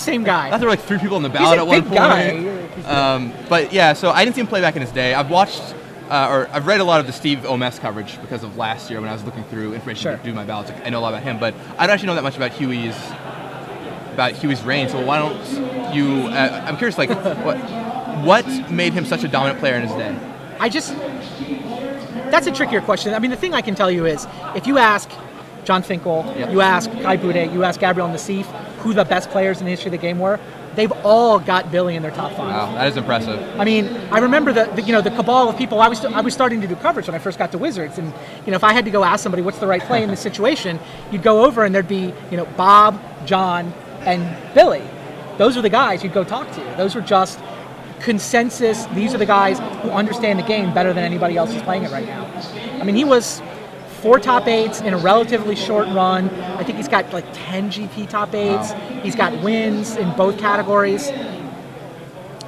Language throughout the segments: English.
same guy. I thought there were like 3 people on the ballot at one point. Guy. But yeah, so I didn't see him play back in his day. I've watched, or I've read a lot of the Steve Omes coverage because of last year when I was looking through information to do my ballots. I know a lot about him, but I don't actually know that much about Huey's reign. So why don't you? I'm curious, like, what made him such a dominant player in his day? That's a trickier question. I mean, the thing I can tell you is, if you ask John Finkel, you ask Kai Bude, you ask Gabriel Nassif, who the best players in the history of the game were, they've all got Billy in their top 5. Wow, that is impressive. I mean, I remember the cabal of people. I was starting to do coverage when I first got to Wizards, and if I had to go ask somebody what's the right play in this situation, you'd go over and there'd be Bob, John, and Billy. Those are the guys you'd go talk to. Those were just consensus. These are the guys who understand the game better than anybody else who's playing it right now. I mean, he was 4 top 8s in a relatively short run. I think he's got like 10 GP top 8s. Wow. He's got wins in both categories.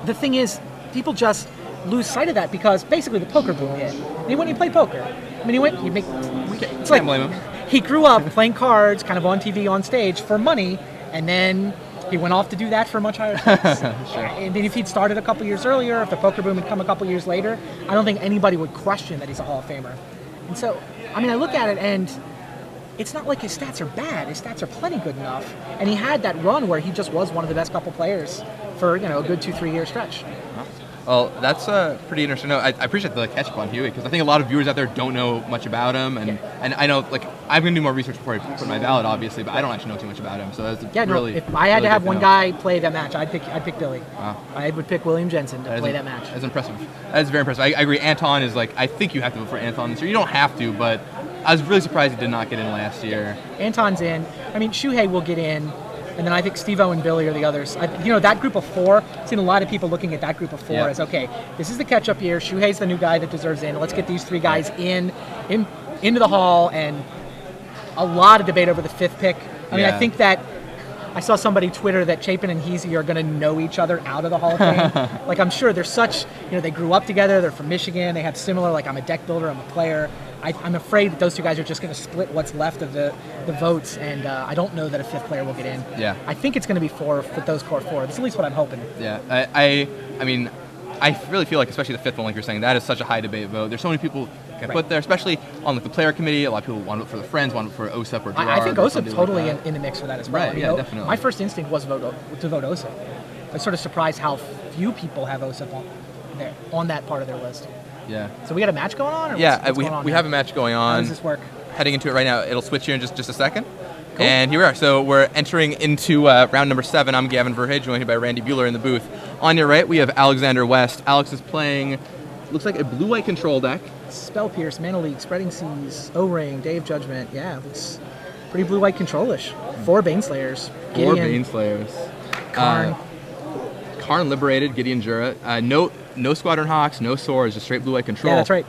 The thing is, people just lose sight of that because basically the poker boom hit. And he went and he played poker. I mean, it's like, blame him. He grew up playing cards, kind of on TV, on stage for money, and then he went off to do that for much higher stakes. Sure. And if he'd started a couple years earlier, if the poker boom had come a couple years later, I don't think anybody would question that he's a Hall of Famer. And so, I mean, I look at it and it's not like his stats are bad. His stats are plenty good enough. And he had that run where he just was one of the best couple players for, a good 2-3 year stretch. Well, that's pretty interesting. No, I appreciate the catch up on Huey because I think a lot of viewers out there don't know much about him, and I know I'm going to do more research before I put my ballot, obviously, but I don't actually know too much about him. So that's really. If I had to have one guy play that match, I'd pick Billy. Wow. I would pick William Jensen to play that match. That's impressive. That's very impressive. I agree. Anton is I think you have to vote for Anton this year. You don't have to, but I was really surprised he did not get in last year. Anton's in. I mean, Shuhei will get in. And then I think Steve-O and Billy are the others. That group of 4, I've seen a lot of people looking at that group of 4 as, okay, this is the catch-up year. Shuhei's the new guy that deserves in. Let's get these 3 guys into the Hall, and a lot of debate over the 5th pick. I mean, I think that I saw somebody Twitter that Chapin and Heasy are going to know each other out of the Hall of Fame. I'm sure they're such, they grew up together. They're from Michigan. They have similar, I'm a deck builder, I'm a player. I'm afraid that those 2 guys are just going to split what's left of the votes, and I don't know that a 5th player will get in. Yeah. I think it's going to be 4 with those core 4. That's at least what I'm hoping. Yeah. I mean, I really feel like, especially the 5th one, like you're saying, that is such a high debate vote. There's so many people get put there, especially on the player committee. A lot of people want to vote for the Friends, want to vote for OSEP or Gerard. I think OSEP's totally in the mix for that as well. Right, yeah, definitely. My first instinct was to vote OSEP. I'm sort of surprised how few people have OSEP on that part of their list. Yeah. So we got a match going on? Or what's going on we have a match going on. How does this work? Heading into it right now. It'll switch here in just a second. Cool. And here we are. So we're entering into round number 7. I'm Gavin Verhage, joined here by Randy Bueller in the booth. On your right, we have Alexander West. Alex is playing, looks like a blue-white control deck. Spell Pierce, Mana Leak, Spreading Seas, O-Ring, Dave Judgment. Yeah, it's pretty blue-white control-ish. 4 Baneslayers. 4 Baneslayers. Karn. Karn Liberated, Gideon Jura. No Squadron Hawks, no Swords, just straight blue-white control. Yeah, that's right.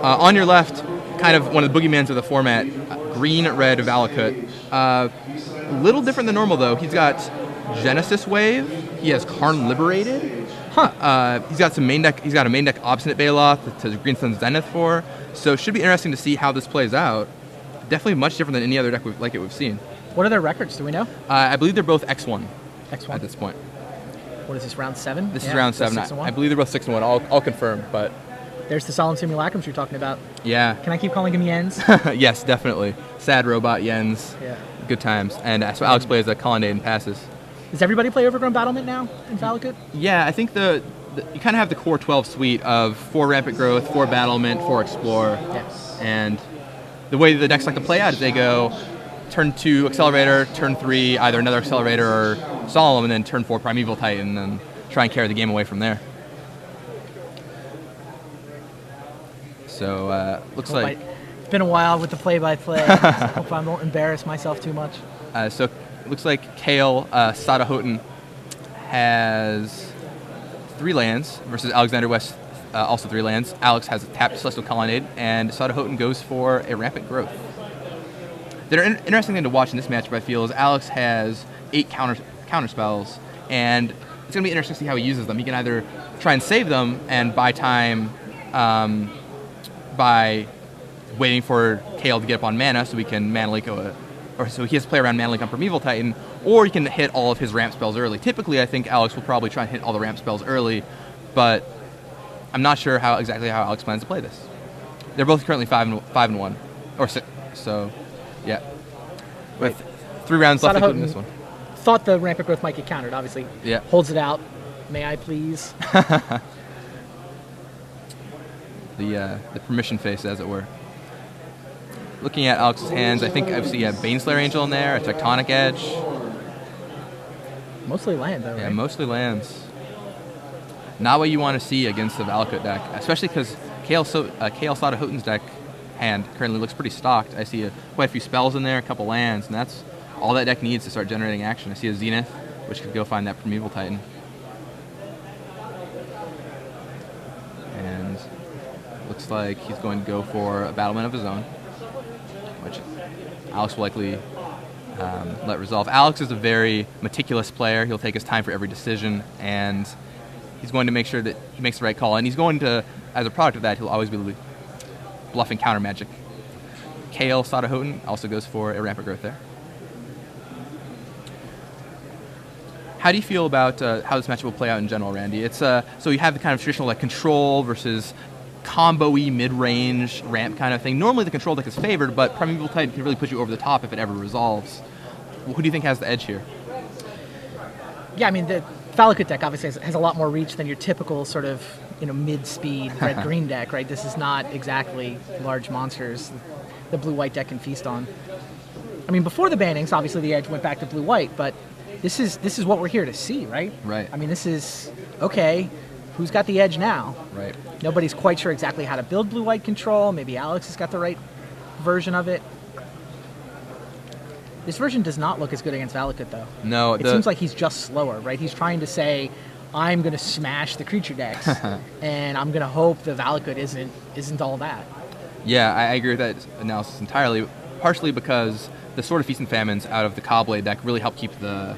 On your left, kind of one of the boogeyman's of the format, green-red Valakut. Little different than normal, though. He's got Genesis Wave. He has Karn Liberated. He's got some main deck. He's got a main deck Obstinate Baloth to Green Sun Zenith for. So it should be interesting to see how this plays out. Definitely much different than any other deck we've seen. What are their records? Do we know? I believe they're both X1. X1 at this point. What is this, round 7? This is round 7. I believe they're both 6-1. I'll confirm, but there's the Solemn Simulacrums you're talking about. Yeah. Can I keep calling him Jens? Yes, definitely. Sad robot Jens. Yeah. Good times. And so Alex plays a Colonnade and passes. Does everybody play Overgrown Battlement now in Valakut? Yeah, I think you kind of have the core 12 suite of 4 Rampant Growth, 4 Battlement, 4 Explore. Yes. And the way the decks like to play out is they go turn 2 Accelerator, turn 3 either another Accelerator or Solemn, and then turn 4 Primeval Titan, and try and carry the game away from there. So looks like it's been a while with the play-by-play. So I hope I won't embarrass myself too much. So looks like Kale, Satta, Hotton has 3 lands versus Alexander West, also 3 lands. Alex has a tapped Celestial Colonnade, and Satta Hotton goes for a Rampant Growth. The interesting thing to watch in this matchup, I feel, is Alex has 8 counter spells, and it's going to be interesting to see how he uses them. He can either try and save them and buy time by waiting for Kale to get up on mana so we can Mana Leak, or so he has to play around Mana Leak on Primeval Titan, or he can hit all of his ramp spells early. Typically, I think Alex will probably try and hit all the ramp spells early, but I'm not sure exactly how Alex plans to play this. They're both currently 5-1, or 6. So, yeah, with 3 rounds left Satta in this one. Thought the rampant growth might get countered. Obviously, Yeah. holds it out. May I please? The permission face, as it were. Looking at Alex's hands, I think I see a Baneslayer Angel in there, a Tectonic Edge. Mostly land, though, Yeah, right? mostly lands. Not what you want to see against the Valakut deck, especially because Kale Satta Hotton's deck hand currently looks pretty stocked. I see quite a few spells in there, a couple lands, and that's all that deck needs to start generating action. I see a Zenith, which could go find that Primeval Titan. And looks like he's going to go for a Battlement of his own, which Alex will likely let resolve. Alex is a very meticulous player. He'll take his time for every decision, and he's going to make sure that he makes the right call. And he's going to, as a product of that, he'll always be bluffing counter magic. Kale Satta Hotton also goes for a rampant growth there. How do you feel about how this matchup will play out in general, Randy? It's so you have the kind of traditional like control versus combo-y mid-range ramp kind of thing. Normally the control deck is favored, but Primeval Titan can really put you over the top if it ever resolves. Who do you think has the edge here? Yeah, I mean, the Valakut deck obviously has a lot more reach than your typical sort of, mid-speed red-green deck, right? This is not exactly large monsters the blue-white deck can feast on. I mean, before the bannings, obviously the edge went back to blue-white, but this is what we're here to see, right? Right. I mean, this is, okay, who's got the edge now? Right. Nobody's quite sure exactly how to build blue-white control. Maybe Alex has got the right version of it. This version does not look as good against Valakut, though. No. It seems like he's just slower, right? He's trying to say, I'm going to smash the creature decks, and I'm going to hope the Valakut isn't all that. Yeah, I agree with that analysis entirely, partially because the Sword of Feast and Famines out of the Cobblade deck really help keep the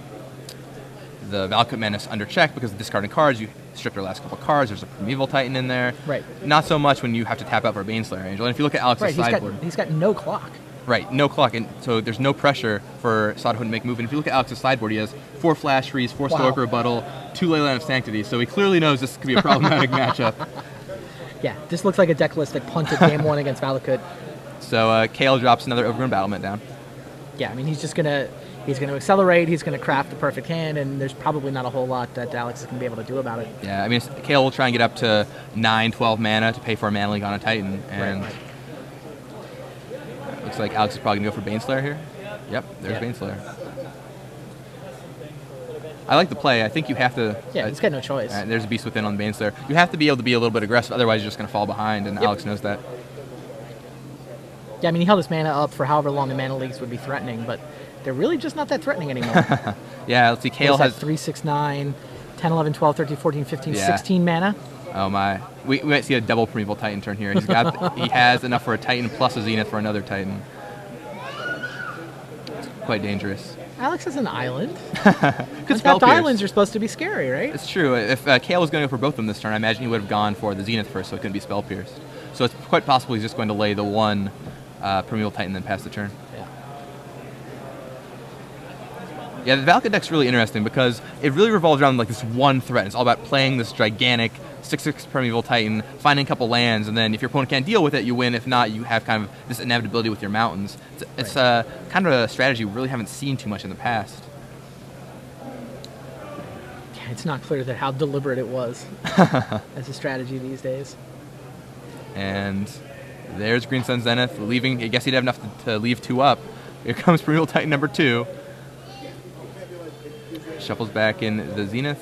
Valakut Menace under check, because discarding cards, you strip their last couple cards, there's a Primeval Titan in there. Right. Not so much when you have to tap out for a Baneslayer Angel. And if you look at Alex's sideboard... He's got no clock. Right, no clock, and so there's no pressure for Satta Hotton to make a move. And if you look at Alex's sideboard, he has 4 Flash Freeze, 4 Stoic Rebuttal, 2 Leyline of Sanctity, so he clearly knows this could be a problematic matchup. Yeah, this looks like a deck list that punted game 1 against Valakut. So Kale drops another Overgrown Battlement down. Yeah, I mean, he's gonna accelerate, he's gonna craft the perfect hand, and there's probably not a whole lot that Alex is gonna be able to do about it. Yeah, I mean, Kale will try and get up to 9, 12 mana to pay for a Mana Leak on a Titan, and Right. Looks like Alex is probably gonna go for Baneslayer here. Yep, there's Baneslayer. I like the play. I think you have to... Yeah, he's got no choice. There's a Beast Within on Baneslayer. You have to be able to be a little bit aggressive, otherwise you're just going to fall behind, and Alex knows that. Yeah, I mean, he held his mana up for however long the mana leaks would be threatening, but they're really just not that threatening anymore. Yeah, let's see, Kale has... 3, 6, 9, 10, 11, 12, 13, 14, 15, Yeah. 16 mana. Oh my. We might see a double Primeval Titan turn here. He has enough for a Titan plus a Zenith for another Titan. It's quite dangerous. Alex is an island. Good spell Untapped pierce. islands are supposed to be scary, right? It's true. If Kale was going to go for both of them this turn, I imagine he would have gone for the Zenith first, so it couldn't be spell pierced. So it's quite possible he's just going to lay the one Primeval Titan and then pass the turn. Yeah. Yeah, the Valakut deck's really interesting because it really revolves around like this one threat. It's all about playing this gigantic 6/6 Primeval Titan, finding a couple lands, and then if your opponent can't deal with it, you win. If not, you have kind of this inevitability with your mountains. It's kind of a strategy we really haven't seen too much in the past. Yeah, it's not clear that how deliberate it was as a strategy these days. And there's Green Sun Zenith leaving. I guess he'd have enough to leave 2 up. Here comes Primeval Titan number 2. Shuffles back in the Zenith.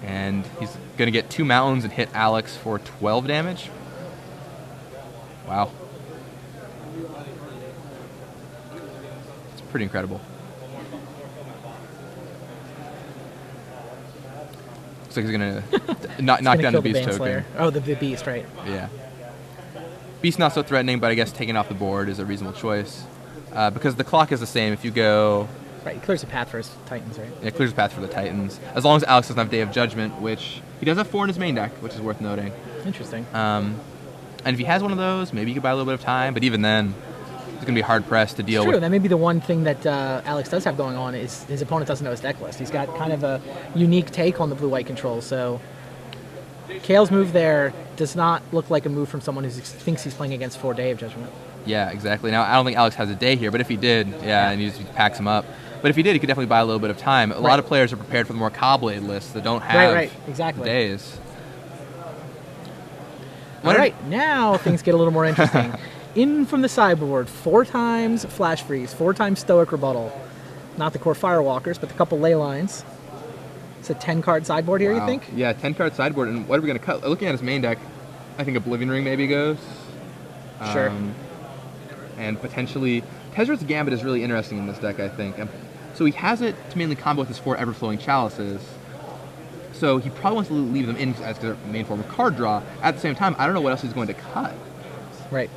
And he's going to get 2 mountains and hit Alex for 12 damage. Wow. It's pretty incredible. Looks like he's going to knock down the Beast token. Oh, the Beast, right. Yeah. Beast not so threatening, but I guess taking off the board is a reasonable choice. Because the clock is the same. If you go... Right, he clears a path for his Titans, right? Yeah, it clears a path for the Titans. As long as Alex doesn't have Day of Judgment, which he does have 4 in his main deck, which is worth noting. Interesting. And if he has one of those, maybe you could buy a little bit of time, but even then, going to be hard pressed to deal True. with. That may be the one thing that Alex does have going on is his opponent doesn't know his deck list. He's got kind of a unique take on the blue-white control. So Kale's move there does not look like a move from someone who thinks he's playing against 4 Day of Judgment. Yeah, exactly. Now, I don't think Alex has a day here, but if he did, and he just packs him up. But if he did, he could definitely buy a little bit of time. A lot of players are prepared for the more Cobblade lists that don't have exactly. days. All right, now things get a little more interesting. In from the sideboard, 4 times Flash Freeze, 4 times Stoic Rebuttal. Not the core Firewalkers, but the couple ley lines. It's a 10-card sideboard here, you think? Yeah, 10-card sideboard. And what are we going to cut? Looking at his main deck, I think Oblivion Ring maybe goes. Sure. And potentially, Tezra's Gambit is really interesting in this deck, I think. So he has it to mainly combo with his 4 Everflowing Chalices. So he probably wants to leave them in as their main form of card draw. At the same time, I don't know what else he's going to cut. Right.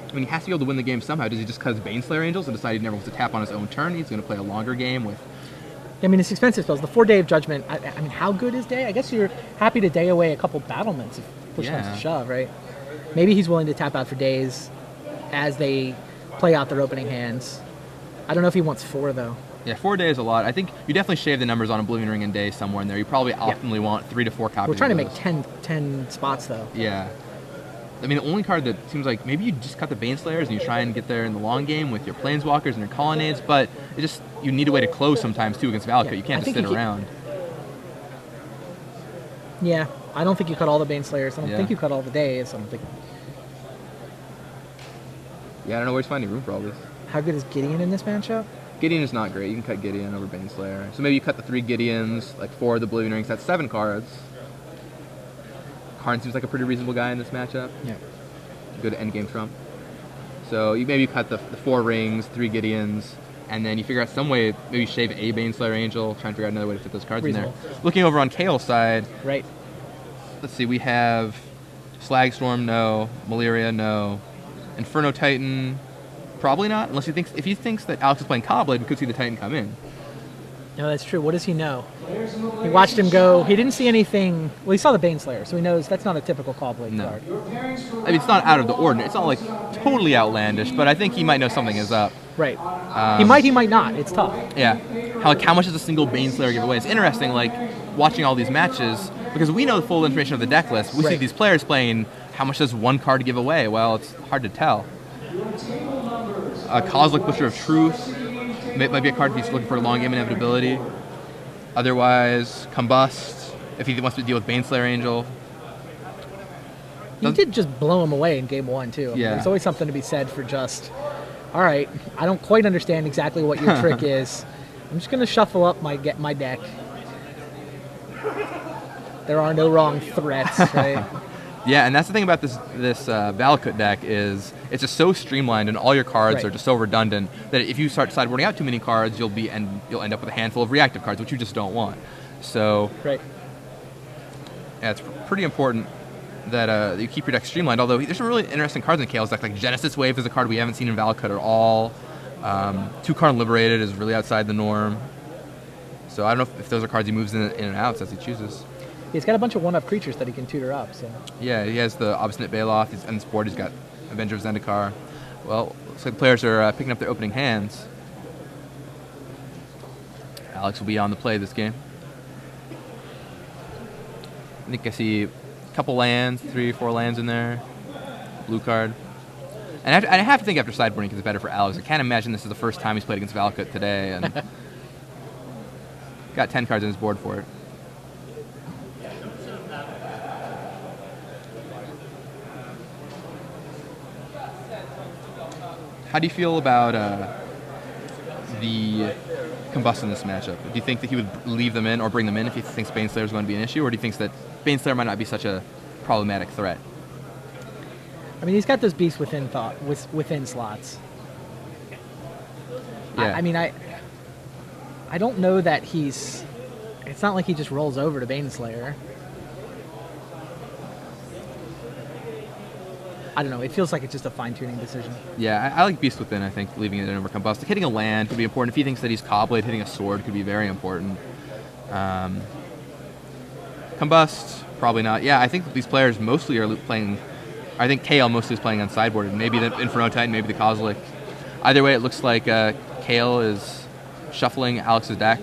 I mean, he has to be able to win the game somehow. Does he just cut his Baneslayer Angels and decide he never wants to tap on his own turn? He's going to play a longer game with... I mean, it's expensive spells. The 4 Day of Judgment, I mean, how good is Day? I guess you're happy to day away a couple battlements if push comes to shove, right? Maybe he's willing to tap out for days as they play out their opening hands. I don't know if he wants 4, though. Yeah, 4 days is a lot. I think you definitely shave the numbers on Oblivion Ring and Day somewhere in there. You probably optimally want 3 to 4 copies. We're trying to of make those. 10 spots, though. Yeah. I mean, the only card that seems like maybe you just cut the Baneslayers and you try and get there in the long game with your Planeswalkers and your Colonnades, but it just, you need a way to close sometimes, too, against Valakut. You can't just sit around. Yeah, I don't think you cut all the Baneslayers. I don't think you cut all the Days. I don't think... Yeah, I don't know where he's finding room for all this. How good is Gideon in this matchup? Gideon is not great. You can cut Gideon over Baneslayer. So maybe you cut the 3 Gideons, like 4 of the Oblivion Rings. That's 7 cards. Karn seems like a pretty reasonable guy in this matchup. Yeah. Good endgame trump. So you maybe cut the 4 rings, 3 Gideons, and then you figure out some way, maybe shave a Baneslayer Angel, try and figure out another way to fit those cards in there. Looking over on Kale's side, let's see, we have Slagstorm, no. Malaria, no. Inferno Titan, probably not, unless if he thinks that Alex is playing Cobblade, we could see the Titan come in. No, that's true. What does he know? He watched him go. He didn't see anything. Well, he saw the Baneslayer, so he knows that's not a typical Cobblade card. I mean, it's not out of the ordinary. It's not like totally outlandish, but I think he might know something is up. Right. He might not. It's tough. Yeah. How much does a single Baneslayer give away? It's interesting, like, watching all these matches, because we know the full information of the deck list. We see these players playing, how much does one card give away? Well, it's hard to tell. Cosmic Butcher of Truth might be a card if he's looking for a long game inevitability. Otherwise, Combust, if he wants to deal with Baneslayer Angel. You did just blow him away in game 1, too. I mean, Yeah. there's always something to be said for just, all right, I don't quite understand exactly what your trick is. I'm just going to shuffle up my deck. There are no wrong threats, right? Yeah, and that's the thing about this Valakut deck is it's just so streamlined, and all your cards are just so redundant that if you start sideboarding out too many cards, you'll end up with a handful of reactive cards, which you just don't want. So, yeah, it's pretty important that you keep your deck streamlined. Although there's some really interesting cards in Kale's deck, like Genesis Wave is a card we haven't seen in Valakut at all. 2-card Liberated is really outside the norm. So I don't know if those are cards he moves in and out as he chooses. He's got a bunch of one-up creatures that he can tutor up. So yeah, he has the Obstinate Baloth. On this board, he's got Avenger of Zendikar. Well, looks like the players are picking up their opening hands. Alex will be on the play this game. I think I see a couple lands, 3 or 4 lands in there. Blue card. And I have to think after sideboarding it's better for Alex. I can't imagine this is the first time he's played against Valakut today. And got 10 cards on his board for it. How do you feel about the Combust in this matchup? Do you think that he would leave them in or bring them in if he thinks Baneslayer is going to be an issue, or do you think that Baneslayer might not be such a problematic threat? I mean, he's got those beasts within slots. Yeah. I mean, I don't know that he's... It's not like he just rolls over to Baneslayer. I don't know. It feels like it's just a fine-tuning decision. Yeah, I like Beast Within, I think, leaving it in over Combust. Like, hitting a land could be important. If he thinks that he's Cobblade, hitting a sword could be very important. Combust, probably not. Yeah, I think these players mostly are playing... I think Kale mostly is playing on sideboard. Maybe the Inferno Titan, maybe the Kozilek. Either way, it looks like Kale is shuffling Alex's deck,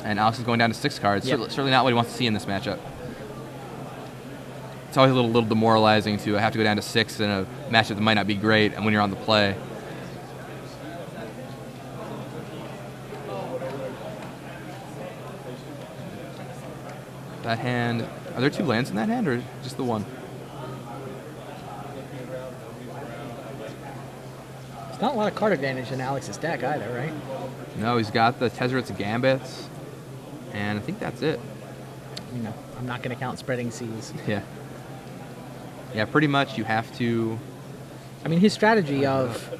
and Alex is going down to 6 cards. Yep. Certainly not what he wants to see in this matchup. It's always a little demoralizing to have to go down to 6 in a matchup that might not be great, and when you're on the play. That hand, are there 2 lands in that hand, or just the one? There's not a lot of card advantage in Alex's deck either, right? No, he's got the Tezzeret's Gambits, and I think that's it. You know, I'm not going to count spreading seas. Yeah. Yeah, pretty much you have to... I mean, his strategy of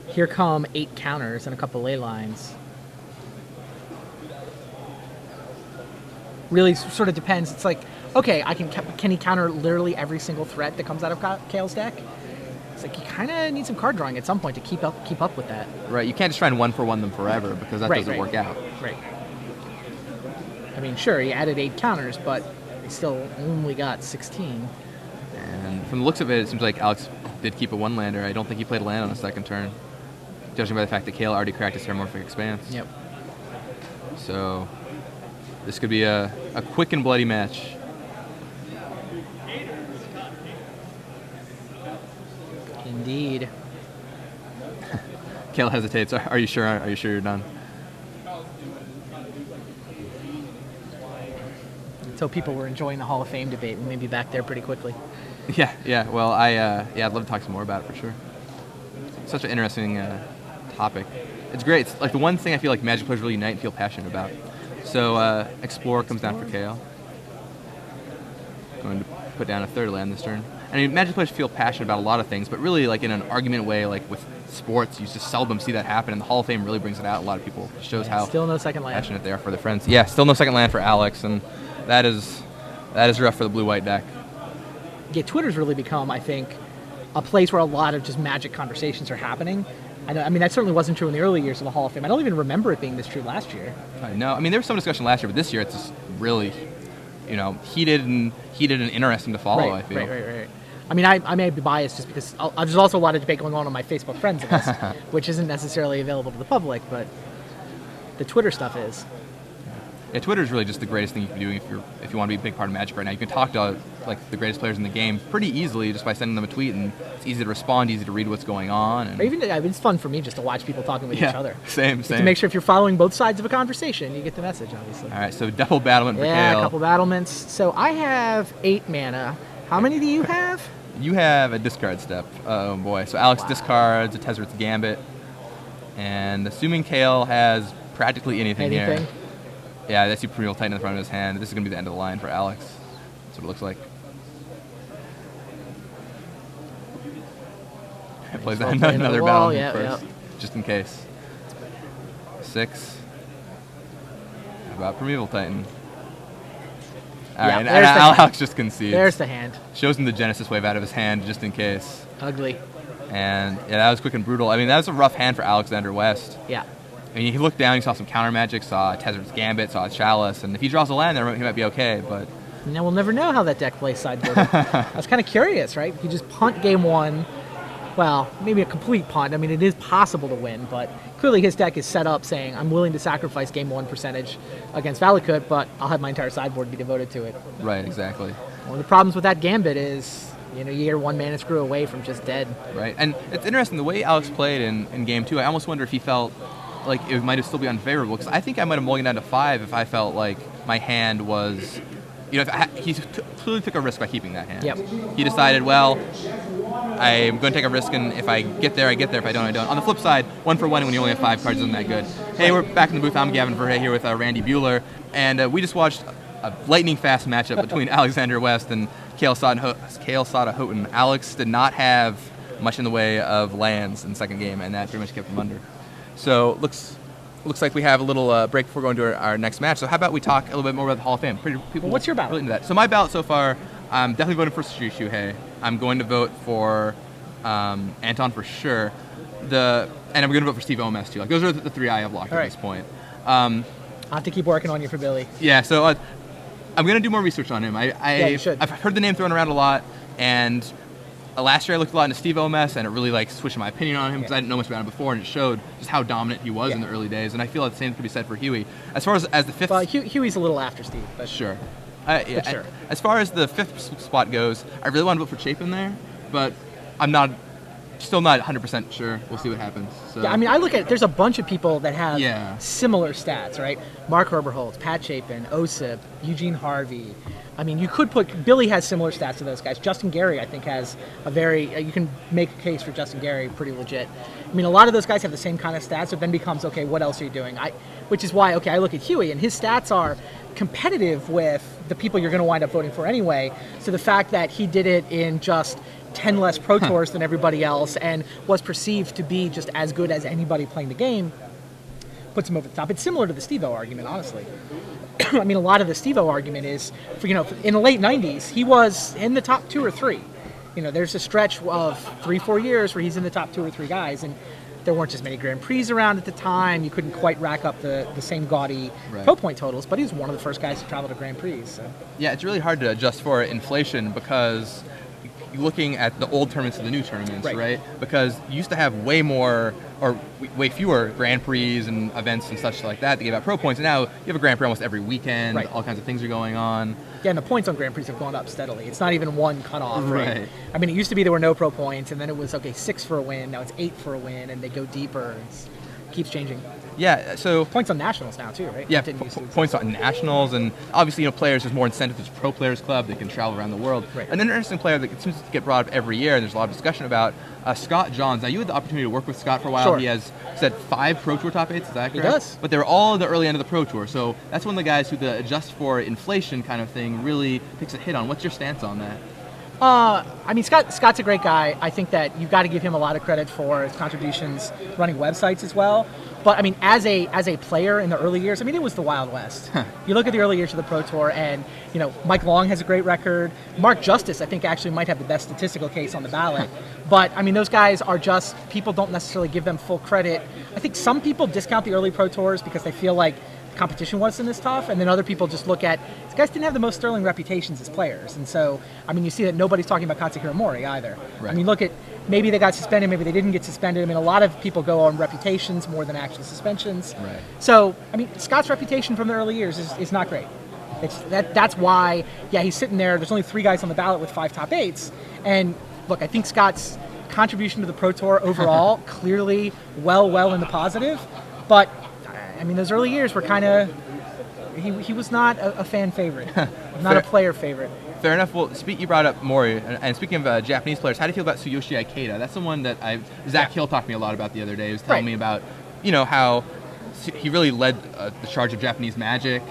here come 8 counters and a couple ley lines really sort of depends. It's like, okay, can he counter literally every single threat that comes out of Kale's deck? It's like you kind of need some card drawing at some point to keep up with that. Right, you can't just try and 1-for-1 them forever because that doesn't work out. Right. I mean, sure, he added 8 counters, but he still only got 16. And from the looks of it seems like Alex did keep a 1-lander. I don't think he played a land on the second turn, judging by the fact that Kale already cracked his Terramorphic Expanse. Yep. So this could be a quick and bloody match. Indeed. Kale hesitates. Are you sure? Are you sure you're done? Until people were enjoying the Hall of Fame debate, we may be back there pretty quickly. Yeah. Well, I'd love to talk some more about it for sure. Such an interesting topic. It's great. It's like the one thing I feel like Magic players really unite and feel passionate about. So Explorer comes down for Kale. Going to put down a 3rd land this turn. I mean, Magic players feel passionate about a lot of things, but really, like in an argument way, like with sports, you just seldom see that happen, and the Hall of Fame really brings it out. A lot of people. It shows how still no second land. Passionate they are for their friends. Yeah, still no second land for Alex, and that is rough for the blue-white deck. Yeah, Twitter's really become, I think, a place where a lot of just Magic conversations are happening. I mean, that certainly wasn't true in the early years of the Hall of Fame. I don't even remember it being this true last year. I know. I mean, there was some discussion last year, but this year it's just really, heated and interesting to follow, I feel. Right. I mean, I may be biased just because there's also a lot of debate going on my Facebook friends list, which isn't necessarily available to the public, but the Twitter stuff is. Yeah, Twitter is really just the greatest thing you can do if you want to be a big part of Magic right now. You can talk to like the greatest players in the game pretty easily just by sending them a tweet, and it's easy to respond, easy to read what's going on. And or even it's fun for me just to watch people talking with each other. Same. To make sure if you're following both sides of a conversation, you get the message, obviously. All right, so double battlement for Kale. Yeah, a couple battlements. So I have 8 mana. How many do you have? You have a discard step. Oh boy. So Alex discards a Tezzeret's Gambit, and assuming Kale has practically anything here. Yeah, that's your Primeval Titan in the front of his hand. This is going to be the end of the line for Alex. That's what it looks like. Plays another battle first, just in case. 6. How about Primeval Titan? All right, and Alex just concedes. There's the hand. Shows him the Genesis Wave out of his hand, just in case. Ugly. And yeah, that was quick and brutal. I mean, that was a rough hand for Alexander West. Yeah. I mean, he looked down, he saw some counter magic, saw Tezzeret's Gambit, saw a Chalice, and if he draws a land there, he might be okay, but... Now, we'll never know how that deck plays sideboard. I was kind of curious, right? You just punt game 1. Well, maybe a complete punt. I mean, it is possible to win, but clearly his deck is set up saying, I'm willing to sacrifice game 1 percentage against Valakut, but I'll have my entire sideboard be devoted to it. Right, exactly. One of the problems with that Gambit is, you're 1 mana screw away from just dead. Right, and it's interesting, the way Alex played in game 2, I almost wonder if he felt like it might have still be unfavorable, because I think I might have mulliganed down to 5 if I felt like my hand was, he clearly took a risk by keeping that hand. Yep. He decided, well, I'm going to take a risk, and if I get there, I get there. If I don't, I don't. On the flip side, 1-for-1 when you only have 5 cards isn't that good. Hey, we're back in the booth. I'm Gavin Verhey here with Randy Bueller, and we just watched a lightning-fast matchup between Alexander West and Kale Satta Hotton. Alex did not have much in the way of lands in the second game, and that pretty much kept him under. So looks like we have a little break before going to our next match. So how about we talk a little bit more about the Hall of Fame? What's your ballot? Really into that. So my ballot so far, I'm definitely voting for Shuhei. I'm going to vote for Anton for sure. And I'm going to vote for Steve Omes too. Like those are the 3 I have locked at this point. I'll have to keep working on you for Billy. Yeah. So I'm going to do more research on him. Yeah, you should. I've heard the name thrown around a lot, and last year I looked a lot into Steve O'Mess, and it really like switched my opinion on him because I didn't know much about him before, and it showed just how dominant he was in the early days. And I feel like the same could be said for Huey. As far as the fifth, Well, Huey's a little after Steve, but sure. sure. As far as the fifth spot goes, I really want to vote for Chapin there, but I'm still not 100% sure. We'll see what happens. So. Yeah, I mean, I look at there's a bunch of people that have similar stats, right? Mark Herberholz, Pat Chapin, Osip, Eugene Harvey. I mean, you could put Billy has similar stats to those guys. Justin Gary, I think, has a very you can make a case for Justin Gary pretty legit. I mean, a lot of those guys have the same kind of stats. So it then becomes okay, what else are you doing? Which is why I look at Huey and his stats are competitive with the people you're going to wind up voting for anyway. So the fact that he did it in just 10 less Pro Tours than everybody else and was perceived to be just as good as anybody playing the game puts him over the top. It's similar to the Steve-O argument, honestly. I mean, a lot of the Steve-O argument is, in the late 90s, he was in the top 2 or 3. There's a stretch of 3-4 years where he's in the top 2 or 3 guys, and there weren't as many Grand Prix around at the time. You couldn't quite rack up the same gaudy pro point totals, but he was one of the first guys to travel to Grand Prix. So. Yeah, it's really hard to adjust for inflation because looking at the old tournaments and the new tournaments, right? Because you used to have way more or way fewer Grand Prix and events and such like that gave out pro points. And now you have a Grand Prix almost every weekend. All kinds of things are going on. Yeah, and the points on Grand Prix have gone up steadily. It's not even one cutoff, right? I mean, it used to be there were no pro points, and then it was, 6 for a win. Now it's 8 for a win, and they go deeper. It keeps changing. Yeah, so points on nationals now too, right? Yeah, points on nationals, and obviously, players. There's more incentive. There's Pro Players Club. They can travel around the world. An interesting player that seems to get brought up every year, and there's a lot of discussion about Scott Johns. Now, you had the opportunity to work with Scott for a while. He has said 5 Pro Tour top 8s. Is that correct? He does. But they were all at the early end of the Pro Tour, so that's one of the guys who the adjust for inflation kind of thing really takes a hit on. What's your stance on that? I mean, Scott's a great guy. I think that you've got to give him a lot of credit for his contributions running websites as well. But I mean, as a player in the early years, I mean, it was the Wild West. You look at the early years of the Pro Tour, and Mike Long has a great record. Mark Justice, I think, actually might have the best statistical case on the ballot. But I mean, those guys are just people don't necessarily give them full credit. I think some people discount the early Pro Tours because they feel like competition wasn't as tough, and then other people just look at these guys didn't have the most sterling reputations as players, and so I mean you see that nobody's talking about Katsuhiro Mori either. I mean, look at maybe they got suspended, maybe they didn't get suspended. I mean, a lot of people go on reputations more than actual suspensions. So I mean, Scott's reputation from the early years is not great. That's why he's sitting there. There's only 3 guys on the ballot with 5 top 8s, and look, I think Scott's contribution to the Pro Tour overall clearly well in the positive, but I mean, those early years were kind of, he was not a fan favorite, not a player favorite. Fair enough. Well, you brought up Mori, and speaking of Japanese players, how do you feel about Tsuyoshi Ikeda? That's someone that Zach Hill talked to me a lot about the other day. He was telling me about, how he really led the charge of Japanese Magic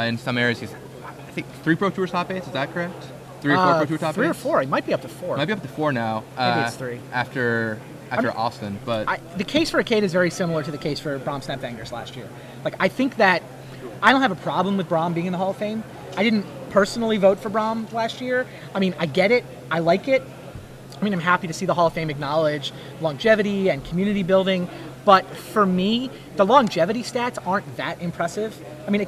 in some areas. He's, I think, 3 Pro Tour top 8s, is that correct? 3 or 4 Pro Tour top 8s? 3 or 4, it might be up to 4. Might be up to 4 now. Maybe it's 3. After Austin, but the case for Ikeda is very similar to the case for Bram Snapvangers last year. Like, I think that I don't have a problem with Bram being in the Hall of Fame. I didn't personally vote for Bram last year. I mean, I get it. I like it. I mean, I'm happy to see the Hall of Fame acknowledge longevity and community building. But for me, the longevity stats aren't that impressive. I mean,